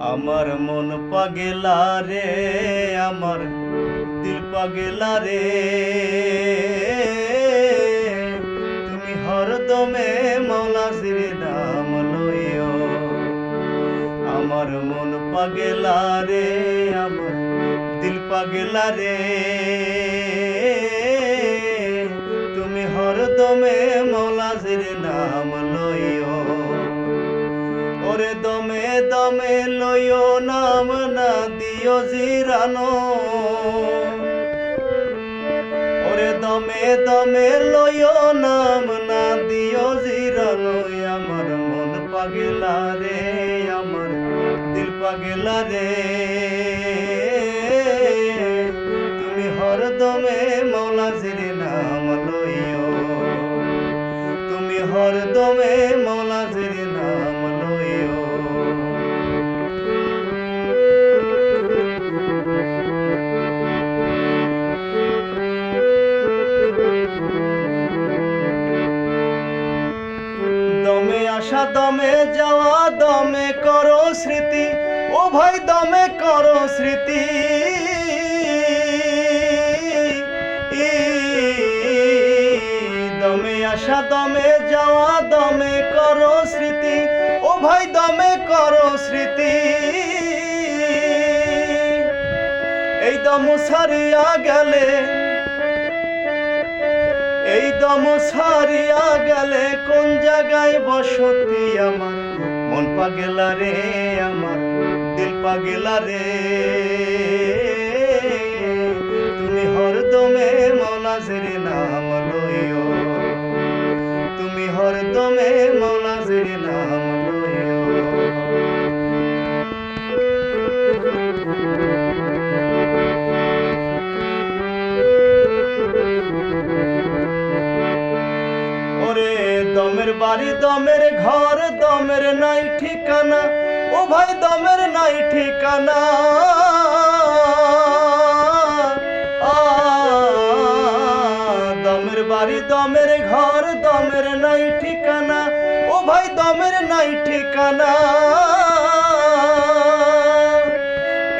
আমার মন পাগেলা রে, আমার দিল পাগেলা রে, তুমি হরদমে মৌলাজির নাম লইও। আমার মন পাগেলা রে, আমার দিল পাগেলা রে, তুমি হরদমে মৌলাজির নাম লইও। ওরে দমে দমে লইও নাম না দিও জিরানো, ওরে দমে দমে লইও নাম না দিও জিরানো। আমার মন পাগেলা রে, আমার দিল পাগেলা রে, তুমি হরদমে মৌলাজির নাম লইও। তুমি হরদমে মৌলাজির নাম লইও। দমে আসা দমে যাওয়া, দমে করো স্মৃতি, ও ভাই দমে করো স্মৃতি। দমে আসা দমে যাওয়া, দমে করো স্মৃতি, ও ভাই দমে করো স্মৃতি। এই দম সারিয়া গেলে, এই দম সারিয়া গেলে কোন জায়গায় বসতি। আমার মন পাগেলা রে, আমার দিল পাগেলা রে, তুমি হরদমে মৌলাজির নাম লইও। তুমি হরদমে মৌলাজির নাম লইও। ওরে দমের বাড়ি দমের ঘর, দমের নাই ঠিকানা, ও ভাই দমের নাই ঠিকানা। দমের বাড়ি দমের ঘর, দমের নাই ঠিকানা, ও ভাই দমের নাই ঠিকানা।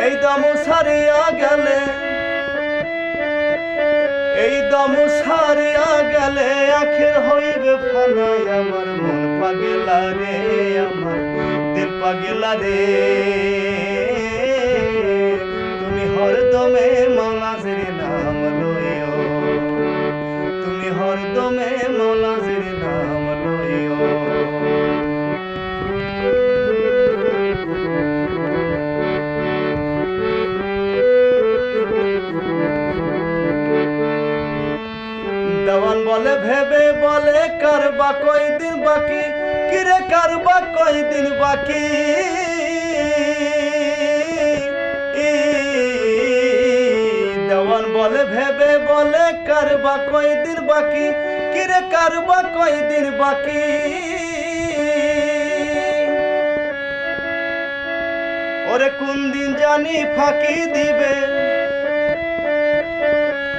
এই দম সারিয়া গেলে, এই দম সারিয়া গেলে আখের হইবে ফানা। আমার মন পাগেলা রে, আমার দিল পাগেলা রে, তুমি হরদমে মৌলাজির নাম লইও। তুমি হরদমে মৌলাজির নাম লইও। দেওয়ান বলে ভেবে বলে কারবা কয়দিন বাকি, কিরে কারবা কয়দিন বাকি। দেওয়ান বলে ভেবে বলে কারবা কয়দিন বাকি, কিরে কারবা কয়দিন বাকি। ওরে কোন দিন জানি ফাঁকি দিবে,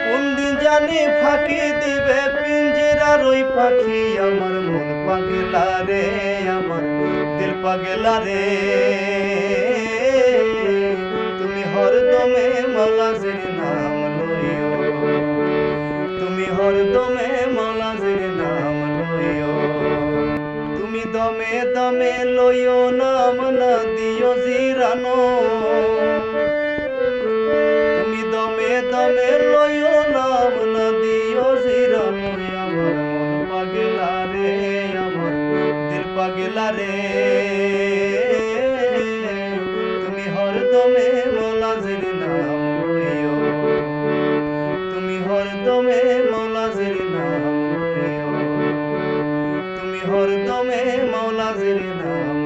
কোন দিন জানি ফাঁকি দিবে পিঞ্জিরার ওই পাখি। আমার মন পাগেলা রে, আমার দিল পাগেলা রে, তুমি হরদমে মৌলাজির নাম লইও। তুমি হরদমে মৌলাজির নাম লইও। তুমি দমে দমে লইও নাম না দিও জিরানো, তুমি দমে দমে লইও নাম না দিও জিরানো। আমার মন পাগেলা রে, আমার দিল পাগেলা রে, তুমি হরদমে মৌলাজির নাম লইও। তুমি হরদমে মৌলাজির নাম লইও। তুমি হরদমে মৌলাজির নাম